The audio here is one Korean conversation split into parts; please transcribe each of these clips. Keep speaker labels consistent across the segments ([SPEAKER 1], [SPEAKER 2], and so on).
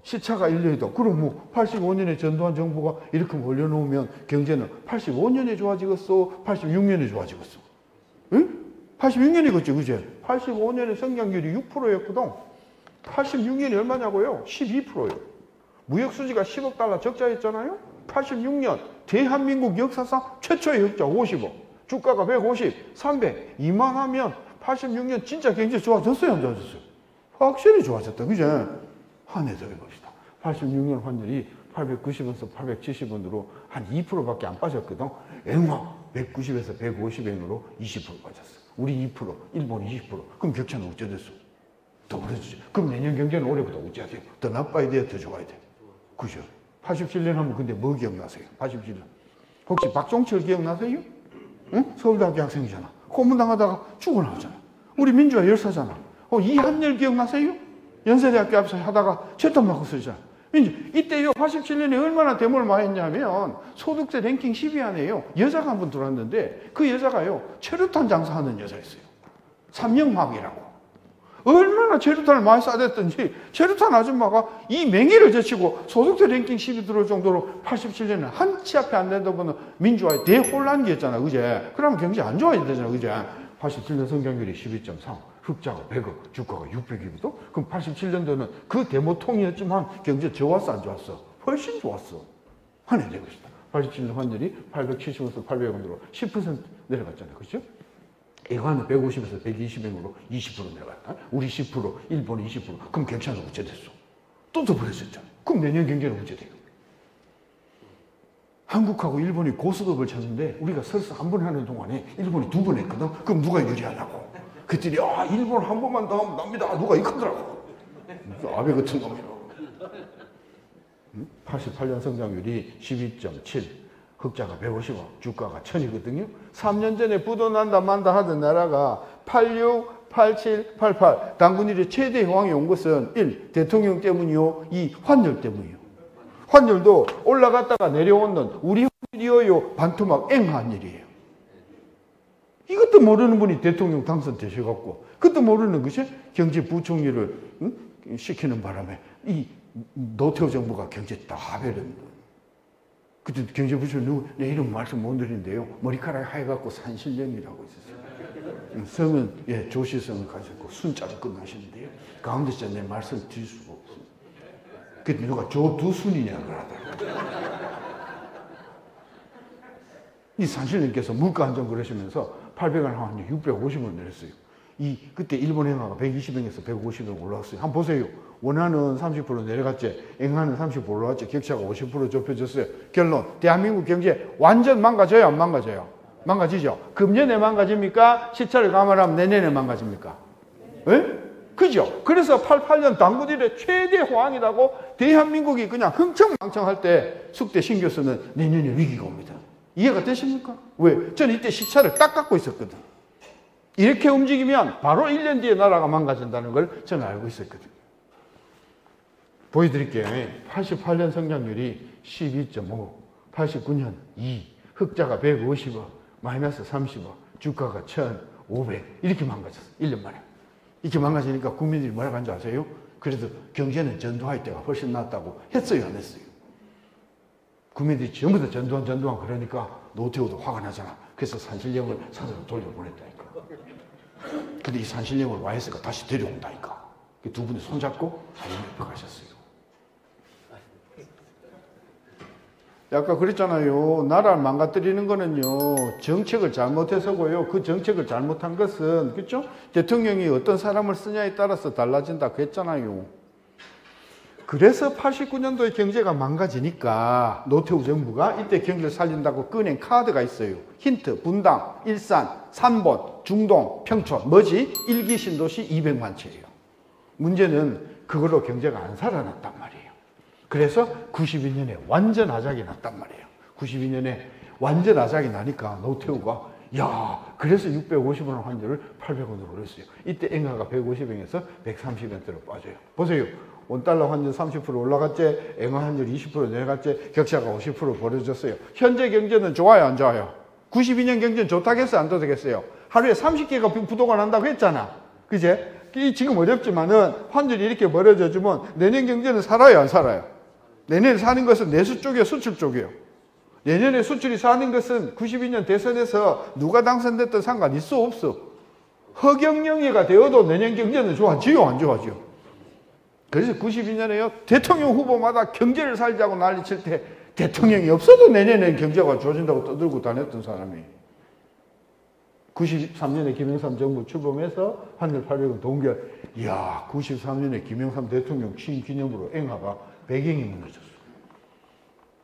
[SPEAKER 1] 시차가 1년이다. 그럼 뭐 85년에 전두환 정부가 이렇게 올려놓으면 경제는 85년에 좋아지겠어? 86년에 좋아지겠어? 응? 86년이겠지, 그제? 85년에 성장률이 6%였거든. 86년이 얼마냐고요? 12%예요. 무역수지가 10억 달러 적자였잖아요? 86년 대한민국 역사상 최초의 적자 50억. 주가가 150, 300. 이만하면 86년 진짜 경제 좋아졌어요, 안 좋아졌어요? 확실히 좋아졌다, 그제? 한 해 더 해봅시다. 86년 환율이 890원에서 870원으로 한 2%밖에 안 빠졌거든. 엔화 190에서 150엔으로 20% 빠졌어. 우리 2%, 일본 20%. 그럼 격차는 어째 됐어? 더 벌어지죠. 그럼 내년 경제는 올해보다 어째야 돼요? 더 나빠야 돼요? 더 좋아야 돼요? 그죠? 87년 하면 근데 뭐 기억나세요? 87년. 혹시 박종철 기억나세요? 응? 서울대학교 학생이잖아. 고문당하다가 죽어나오잖아. 우리 민주화 열사잖아. 이한열 기억나세요? 연세대학교 앞에서 하다가 철탑 맞고 쓰잖아. 이때요, 87년에 얼마나 데모를 많이 했냐면, 소득세 랭킹 10위 안에요. 여자가 한 분 들어왔는데, 그 여자가요, 최루탄 장사하는 여자였어요. 삼영막이라고. 얼마나 최루탄을 많이 쏴댔던지, 최루탄 아줌마가 이 맹위를 제치고 소득세 랭킹 10위 들어올 정도로 87년에 한 치 앞에 안 된다고는 민주화의 대혼란기였잖아, 그제? 그러면 경제 안 좋아야 되잖아, 그제? 87년 성장률이 12.3. 흑자가 100억, 주가가 600억이거든? 그럼 87년도는 그 데모통이었지만 경제 좋았어, 안 좋았어? 훨씬 좋았어. 한 해 되고 있다. 87년 환율이 870원에서 800원으로 10% 내려갔잖아요. 그렇죠? 애관은 150에서 120원으로 20% 내려갔다. 우리 10%, 일본 20%. 그럼 격차는 어째 됐어? 또 더 벌어졌잖아요. 그럼 내년 경제는 어째 돼요? 한국하고 일본이 고수급을 쳤는데 우리가 설사 한 번 하는 동안에 일본이 2번 했거든? 그럼 누가 유리하냐고? 그랬더니 일본 한 번만 더 하면 납니다. 누가 이끌더라고. 아베 같은 놈이라고. 88년 성장률이 12.7, 흑자가 150억, 주가가 1000이거든요. 3년 전에 부도난다 만다 하던 나라가 86, 87, 88. 당군일의 최대 호황이 온 것은 1. 대통령 때문이요. 2. 환율 때문이요. 환율도 올라갔다가 내려오는 우리 환율이요. 반토막 앵환율이에요. 이것도 모르는 분이 대통령 당선되셔갖고 그것도 모르는 것이 경제부총리를 시키는 바람에 이 노태우 정부가 경제 다 베렸는. 그때 경제부총리 누구? 내 이름 말씀 못 드리는데요. 머리카락이 하얘갖고 산신령이라고 있었어요. 성은 조시성을 가졌고 순자로 끝나시는데요. 가운데 진짜 내 말씀 드릴 수가 없어요. 그때 누가 조두순이냐 그러더라고요. 이 산신령께서 물가 안정 그러시면서 800원 하면 650원 내렸어요. 그때 일본 엔화가 120원에서 150원 올라왔어요. 한번 보세요. 원화는 30% 내려갔지, 엔화는 30% 올라갔지, 격차가 50% 좁혀졌어요. 결론, 대한민국 경제 완전 망가져요, 안 망가져요? 망가지죠? 금년에 망가집니까? 시차를 감안하면 내년에 망가집니까? 예? 그죠? 그래서 88년 당군일의 최대 호황이라고 대한민국이 그냥 흥청망청할 때 숙대 신 교수는 내년에 위기가 옵니다. 이해가 되십니까? 왜? 저는 이때 시차를 딱 갖고 있었거든. 이렇게 움직이면 바로 1년 뒤에 나라가 망가진다는 걸 저는 알고 있었거든요. 보여드릴게요. 88년 성장률이 12.5, 89년 2, 흑자가 150억, 마이너스 30억, 주가가 1,500 이렇게 망가졌어. 1년 만에. 이렇게 망가지니까 국민들이 뭐라고 한지 아세요? 그래도 경제는 전두환 때가 훨씬 낫다고 했어요, 안 했어요? 국민들이 전부 다 전두환 그러니까 노태우도 화가 나잖아. 그래서 산신령을 사서로 돌려보냈다니까. 근데 이 산신령을 YS가 다시 데려온다니까. 두 분이 손잡고 IMF 가셨어요. 아까 그랬잖아요. 나라를 망가뜨리는 거는요, 정책을 잘못해서고요. 그 정책을 잘못한 것은, 그렇죠? 대통령이 어떤 사람을 쓰냐에 따라서 달라진다 그랬잖아요. 그래서 89년도에 경제가 망가지니까 노태우 정부가 이때 경제를 살린다고 꺼낸 카드가 있어요. 힌트, 분당, 일산, 산본, 중동, 평촌. 뭐지? 1기 신도시 200만 채예요. 문제는 그걸로 경제가 안 살아났단 말이에요. 그래서 92년에 완전 하작이 났단 말이에요. 92년에 완전 하작이 나니까 노태우가 그래서 650원 환율을 800원으로 올렸어요. 이때 엔화가 150원에서 130원대로 빠져요. 보세요. 원달러 환율 30% 올라갔지, 엔화 환율 20% 내려갔지, 격차가 50% 벌어졌어요. 현재 경제는 좋아요, 안 좋아요? 92년 경제는 좋다겠어요, 안 좋다겠어요? 하루에 30개가 부도가 난다고 했잖아. 그제? 지금 어렵지만은 환율이 이렇게 벌어져 주면 내년 경제는 살아요, 안 살아요? 내년에 사는 것은 내수 쪽이에요, 수출 쪽이에요? 내년에 수출이 사는 것은 92년 대선에서 누가 당선됐든 상관 있어, 없어? 허경영이가 되어도 내년 경제는 좋아지요, 안 좋아지요? 그래서 92년에요, 대통령 후보마다 경제를 살자고 난리칠 때 대통령이 없어도 내년에 경제가 좋아진다고 떠들고 다녔던 사람이 93년에 김영삼 정부 출범해서 환율 800원 동결. 이야, 93년에 김영삼 대통령 취임 기념으로 엔화가 100엔이 무너졌어.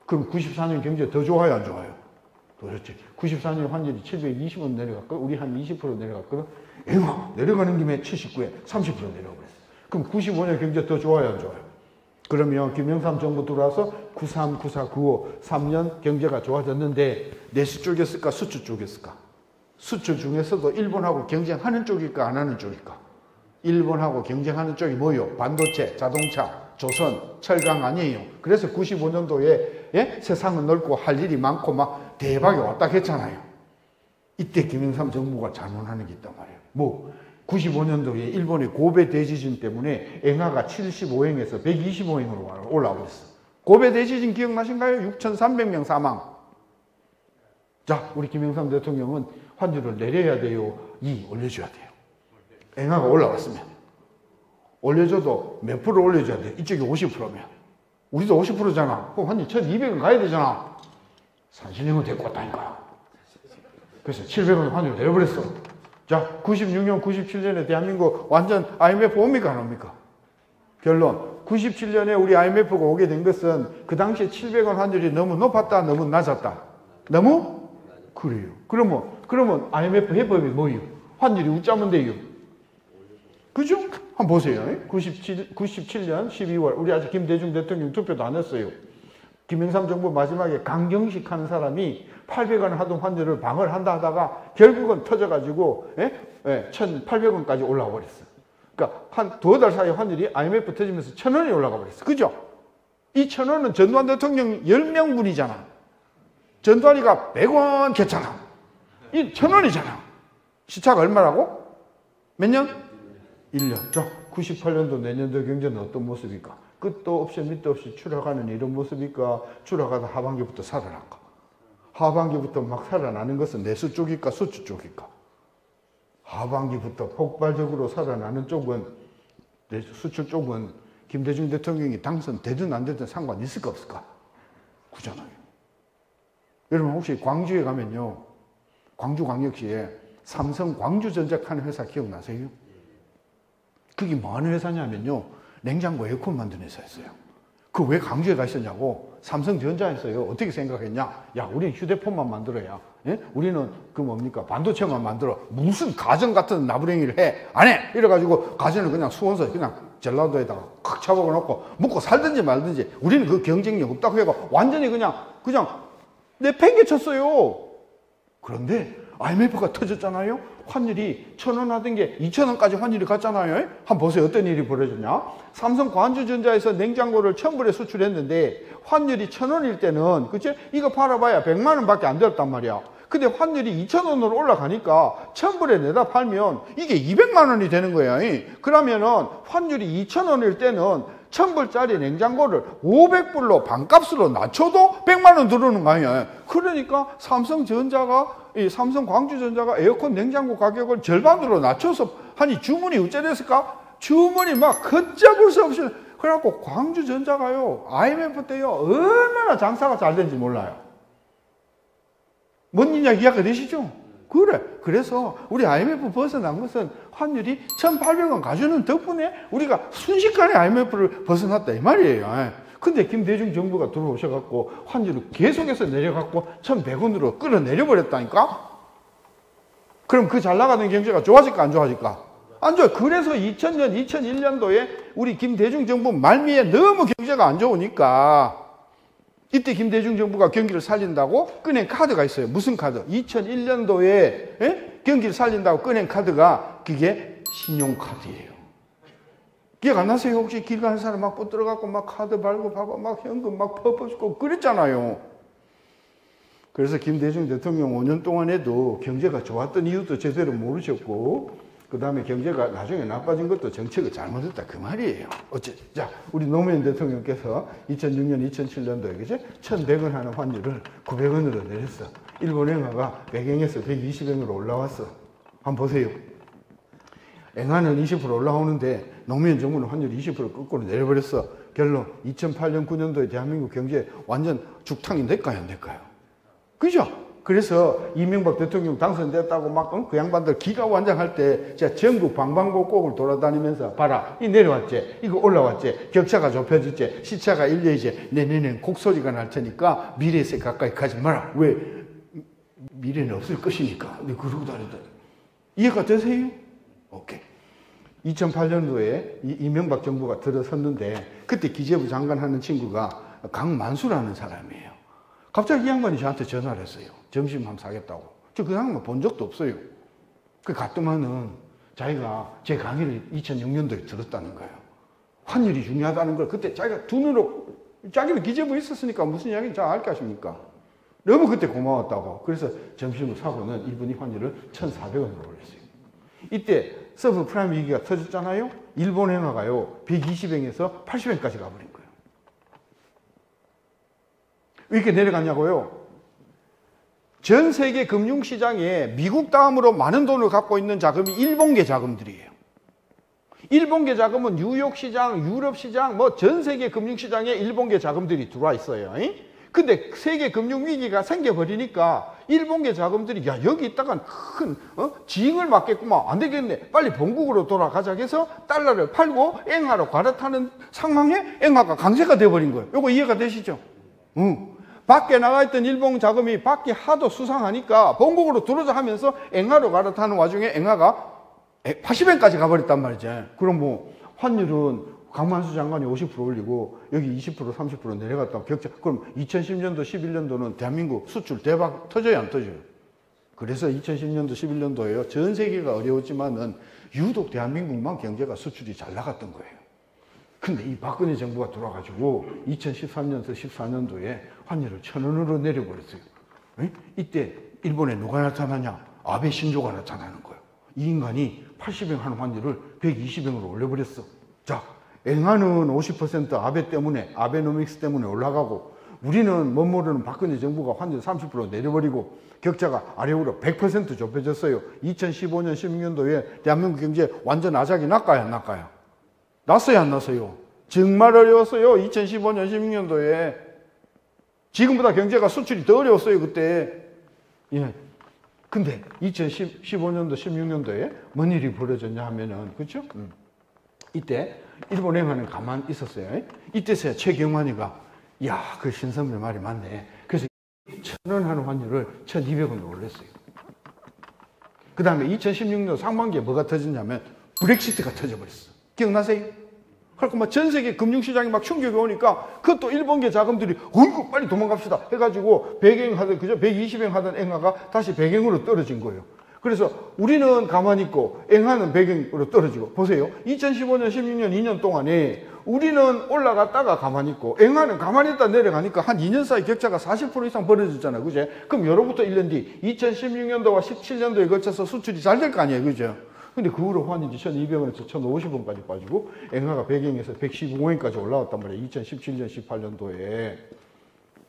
[SPEAKER 1] 그럼 94년 경제 더 좋아요, 안 좋아요? 그렇지. 94년 환율이 720원 내려갔고 우리 한 20% 내려갔거든. 엔화 내려가는 김에 79에 30% 내려가버렸어. 그럼 95년 경제 더 좋아요, 안 좋아요? 그러면 김영삼 정부 들어와서 93, 94, 95 3년 경제가 좋아졌는데 내수 쪽이었을까, 수출 쪽이었을까? 수출 중에서도 일본하고 경쟁하는 쪽일까, 안 하는 쪽일까? 일본하고 경쟁하는 쪽이 뭐예요? 반도체, 자동차, 조선, 철강 아니에요. 그래서 95년도에 예? 세상은 넓고 할 일이 많고 막 대박이 왔다 했잖아요. 이때 김영삼 정부가 잘못하는 게 있단 말이에요. 뭐 95년도에 일본의 고베 대지진 때문에 엔화가 75엔에서 125엔으로 올라버렸어. 고베 대지진 기억나신가요? 6,300명 사망. 자, 우리 김영삼 대통령은 환율을 내려야 돼요? 올려줘야 돼요? 엔화가 올라왔으면. 올려줘도 몇 프로 올려줘야 돼? 이쪽이 50%면. 우리도 50%잖아. 그럼 환율 1,200원 가야 되잖아. 산신령은 데리고 왔다니까요. 그래서 700원 환율 내려버렸어. 자, 96년, 97년에 대한민국 완전 IMF 옵니까, 안 옵니까? 결론. 97년에 우리 IMF가 오게 된 것은 그 당시에 700원 환율이 너무 높았다, 너무 낮았다? 너무? 그래요. 그러면 IMF 해법이 뭐예요? 환율이 웃자면 돼요. 그죠? 한번 보세요. 97년 12월, 우리 아직 김대중 대통령 투표도 안 했어요. 김영삼 정부 마지막에 강경식 하는 사람이 800원 하던 환율을 방어를 한다 하다가 결국은 터져가지고 1,800원까지 올라와 버렸어. 그러니까 한 두어 달 사이에 환율이 IMF 터지면서 1,000원이 올라가 버렸어. 그죠? 이 1,000원은 전두환 대통령 10명분이잖아. 전두환이가 100원 겠잖아. 이 1,000원이잖아. 시차가 얼마라고? 몇 년? 1년. 자, 98년도 내년도 경제는 어떤 모습일까? 끝도 없이 밑도 없이 추락하는 이런 모습일까? 추락하다 하반기부터 살아날까? 하반기부터 막 살아나는 것은 내수 쪽일까, 수출 쪽일까? 하반기부터 폭발적으로 살아나는 쪽은, 수출 쪽은 김대중 대통령이 당선되든 안 되든 상관 있을까 없을까? 그잖아요. 여러분 혹시 광주에 가면요, 광주광역시에 삼성 광주전자하는 회사 기억나세요? 그게 뭐 하는 회사냐면요, 냉장고 에어컨 만드는 회사였어요. 그 왜 광주에 가 있었냐고. 삼성전자에서요, 어떻게 생각했냐? 야, 우리는 휴대폰만 만들어야, 예? 우리는 그 뭡니까? 반도체만 만들어. 무슨 가전 같은 나부랭이를 해? 안 해! 이래가지고 가전을 그냥 수원서 그냥 전라도에다가 칵 잡아놓고 놓고 먹고 살든지 말든지 우리는 그 경쟁력 없다고 해가 완전히 그냥 내팽개쳤어요. 그런데 IMF가 터졌잖아요. 환율이 1,000원 하던 게 2,000원까지 환율이 갔잖아요. 한번 보세요. 어떤 일이 벌어졌냐. 삼성 광주전자에서 냉장고를 1,000불에 수출했는데 환율이 1,000원일 때는, 그치? 이거 팔아봐야 100만 원밖에 안 되었단 말이야. 근데 환율이 2,000원으로 올라가니까 1,000불에 내다 팔면 이게 200만 원이 되는 거야. 그러면은 환율이 2,000원일 때는 1,000불짜리 냉장고를 500불로 반값으로 낮춰도 100만 원 들어오는 거 아니야. 그러니까 삼성 광주전자가 에어컨 냉장고 가격을 절반으로 낮춰서 하니 주문이 어째 됐을까? 주문이 막 걷잡을 수 없이. 그래갖고 광주전자가요, IMF 때요, 얼마나 장사가 잘 된지 몰라요. 뭔 이야기가 되시죠? 그래. 그래서 우리 IMF 벗어난 것은 환율이 1,800원 가주는 덕분에 우리가 순식간에 IMF를 벗어났다 이 말이에요. 근데 김대중 정부가 들어오셔갖고 환율을 계속해서 내려갖고 1,100원으로 끌어내려 버렸다니까? 그럼 그 잘 나가는 경제가 좋아질까, 안 좋아질까? 안 좋아. 그래서 2000년, 2001년도에 우리 김대중 정부 말미에 너무 경제가 안 좋으니까 이때 김대중 정부가 경기를 살린다고 꺼낸 카드가 있어요. 무슨 카드? 2001년도에 경기를 살린다고 꺼낸 카드가 그게 신용카드예요. 기억 안 나세요? 혹시 길 가는 사람 막 붙들어갖고 막 카드 발급하고 막 현금 막 퍼붓고 그랬잖아요. 그래서 김대중 대통령 5년 동안에도 경제가 좋았던 이유도 제대로 모르셨고 그 다음에 경제가 나중에 나빠진 것도 정책을 잘못했다 그 말이에요. 자, 우리 노무현 대통령께서 2006년, 2007년도에 그죠? 1,100원 하는 환율을 900원으로 내렸어. 일본 엔화가 100엔에서 120엔으로 올라왔어. 한번 보세요. 엔화는 20% 올라오는데 노무현 정부는 환율 20% 거꾸로 내려버렸어. 결론 2008년, 9년도에 대한민국 경제 완전 죽탕이 될까요, 안 될까요? 그죠? 그래서 이명박 대통령 당선됐다고 막 그 양반들 기가완장할 때 제가 전국 방방곡곡을 돌아다니면서 봐라, 이 내려왔지, 이거 올라왔지, 격차가 좁혀졌지, 시차가 일려이지, 내년엔 곡소리가 날 테니까 미래세 가까이 가지 마라. 왜? 미래는 없을 것이니까. 근데 그러고 다니다. 이해가 되세요? 오케이. 2008년도에 이명박 정부가 들어섰는데 그때 기재부 장관 하는 친구가 강만수라는 사람이에요. 갑자기 이 양반이 저한테 전화를 했어요. 점심 한번 사겠다고. 저 그 양반 본 적도 없어요. 그 갔더만은 자기가 제 강의를 2006년도에 들었다는 거예요. 환율이 중요하다는 걸 그때 자기가 두 눈으로, 자기는 기재부에 있었으니까 무슨 이야기인지 잘 알게 하십니까? 너무 그때 고마웠다고. 그래서 점심을 사고는 이분이 환율을 1,400원으로 올렸어요. 이때 서브프라임 위기가 터졌잖아요. 일본 엔화가요 120엔에서 80엔까지 가버린 거예요. 왜 이렇게 내려갔냐고요? 전 세계 금융시장에 미국 다음으로 많은 돈을 갖고 있는 자금이 일본계 자금들이에요. 일본계 자금은 뉴욕 시장, 유럽 시장, 뭐 전 세계 금융시장에 일본계 자금들이 들어와 있어요. 근데 세계 금융위기가 생겨버리니까 일본계 자금들이 야, 여기 있다간 큰 지잉을 맞겠구만. 안 되겠네. 빨리 본국으로 돌아가자 해서 달러를 팔고 엔화로 갈아타는 상황에 엔화가 강세가 돼버린 거예요. 요거 이해가 되시죠? 밖에 나가 있던 일본 자금이 밖에 하도 수상하니까 본국으로 들어오자 하면서 엔화로 갈아타는 와중에 엔화가 80엔까지 가버렸단 말이죠. 그럼 뭐 환율은 강만수 장관이 50% 올리고 여기 20% 30% 내려갔다고 격차. 그럼 2010년도 11년도는 대한민국 수출 대박 터져요, 안 터져요? 그래서 2010년도 11년도에요. 전 세계가 어려웠지만은 유독 대한민국만 경제가 수출이 잘 나갔던 거예요. 근데 이 박근혜 정부가 돌아가지고 2013년에서 14년도에 환율을 1,000원으로 내려버렸어요. 이때 일본에 누가 나타나냐? 아베 신조가 나타나는 거예요. 이 인간이 80엔 하는 환율을 120엔으로 올려버렸어. 자, 엔화는 50% 아베 때문에, 아베노믹스 때문에 올라가고, 우리는 못 모르는 박근혜 정부가 환율 30% 내려버리고, 격차가 아래로 100% 좁혀졌어요. 2015년, 16년도에 대한민국 경제 완전 아작이 났까요, 안 났까요? 났어요, 안 났어요? 정말 어려웠어요. 2015년, 16년도에. 지금보다 경제가 수출이 더 어려웠어요, 그때. 예. 근데 2015년도, 16년도에 뭔 일이 벌어졌냐 하면은, 그렇죠? 이때 일본 엔화는 가만히 있었어요. 이때서야 최경환이가 야, 그 신선배 말이 맞네. 그래서 1,000원 하는 환율을 1,200원으로 올렸어요. 그 다음에 2016년 상반기에 뭐가 터졌냐면 브렉시트가 터져버렸어. 기억나세요? 그러니까 막 전 세계 금융시장이 막 충격이 오니까 그것도 일본계 자금들이 어이구 빨리 도망갑시다 해가지고 100엔 하던, 그죠? 120엔 하던 엔화가 다시 100엔으로 떨어진 거예요. 그래서 우리는 가만히 있고 엔화는 100엔으로 떨어지고. 보세요. 2015년, 16년 2년 동안에 우리는 올라갔다가 가만히 있고 엔화는 가만히 있다 내려가니까 한 2년 사이 격차가 40% 이상 벌어졌잖아요. 그죠? 그럼 예로부터 1년 뒤 2016년도와 17년도에 걸쳐서 수출이 잘 될 거 아니에요. 그죠? 근데 그 후로 환율이 1,200원에서 1,050원까지 빠지고 엔화가 100엔에서 115엔까지 올라왔단 말이에요. 2017년, 18년도에.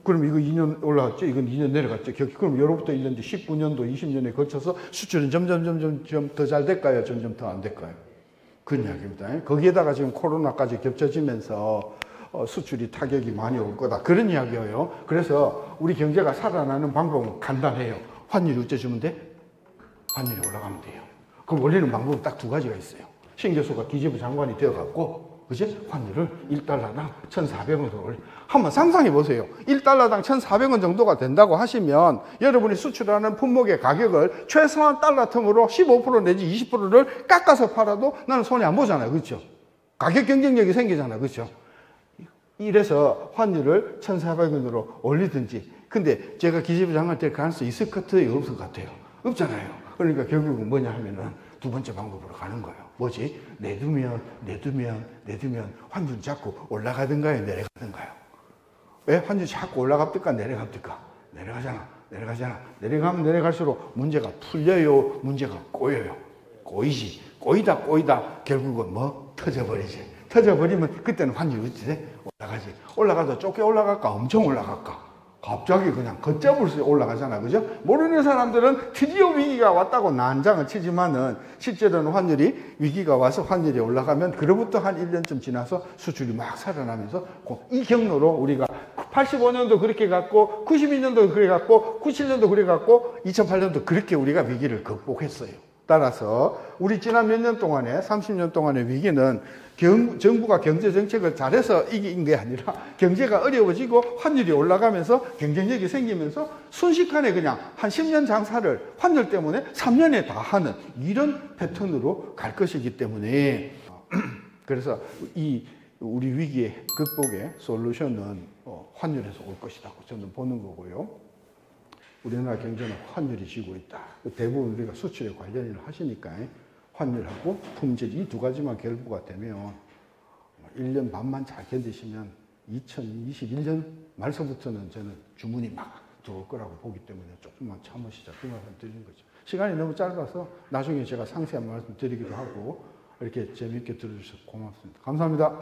[SPEAKER 1] 그럼 이거 2년 올라왔죠? 이건 2년 내려갔죠? 그럼 예로부터 1년 뒤 19년도, 20년에 걸쳐서 수출은 점점 더 잘 될까요? 점점 더 안 될까요? 그런 이야기입니다. 거기에다가 지금 코로나까지 겹쳐지면서 수출이 타격이 많이 올 거다. 그런 이야기예요. 그래서 우리 경제가 살아나는 방법은 간단해요. 환율이 어째주면 돼? 환율이 올라가면 돼요. 그럼 원래는 방법은 딱 두 가지가 있어요. 신 교수가 기재부 장관이 되어갖고, 그지? 환율을 1달러당 1,400원으로 올려. 한번 상상해 보세요. 1달러당 1,400원 정도가 된다고 하시면 여러분이 수출하는 품목의 가격을 최소한 달러 텀으로 15% 내지 20%를 깎아서 팔아도 나는 손해 안 보잖아요. 그렇죠? 가격 경쟁력이 생기잖아요. 그렇죠? 이래서 환율을 1,400원으로 올리든지. 근데 제가 기재부 장관 될 가능성이 있을 것 같아요? 없을 것 같아요? 없잖아요. 그러니까 결국은 뭐냐 하면은 두 번째 방법으로 가는 거예요. 뭐지? 내두면 환율이 자꾸 올라가든가요? 내려가든가요? 왜? 환율이 자꾸 올라갑니까? 내려갑니까? 내려가잖아. 내려가면 내려갈수록 문제가 풀려요? 문제가 꼬여요? 꼬이지. 꼬이다 결국은 뭐 터져버리지. 터져버리면 그때는 환율이 어찌 올라가지. 올라가도 좁게 올라갈까 엄청 올라갈까. 갑자기 그냥 걷잡을 수 올라가잖아. 그죠? 모르는 사람들은 드디어 위기가 왔다고 난장을 치지만은 실제로는 환율이 위기가 와서 환율이 올라가면 그로부터 한 1년쯤 지나서 수출이 막 살아나면서 이 경로로 우리가 85년도 그렇게 갔고 92년도 그래 갔고 97년도 그래 갔고 2008년도 그렇게 우리가 위기를 극복했어요. 따라서 우리 지난 몇 년 동안에 30년 동안의 위기는 정부가 경제 정책을 잘해서 이긴 게 아니라 경제가 어려워지고 환율이 올라가면서 경쟁력이 생기면서 순식간에 그냥 한 10년 장사를 환율 때문에 3년에 다 하는 이런 패턴으로 갈 것이기 때문에 그래서 이 우리 위기의 극복의 솔루션은 환율에서 올 것이라고 저는 보는 거고요. 우리나라 경제는 환율이 지고 있다. 대부분 우리가 수출에 관련 일을 하시니까 환율하고 품질 이 두 가지만 결부가 되면 1년 반만 잘 견디시면 2021년 말서부터는 저는 주문이 막 들어올 거라고 보기 때문에 조금만 참으시자 그 말씀 드리는 거죠. 시간이 너무 짧아서 나중에 제가 상세한 말씀 드리기도 하고 이렇게 재미있게 들어주셔서 고맙습니다. 감사합니다.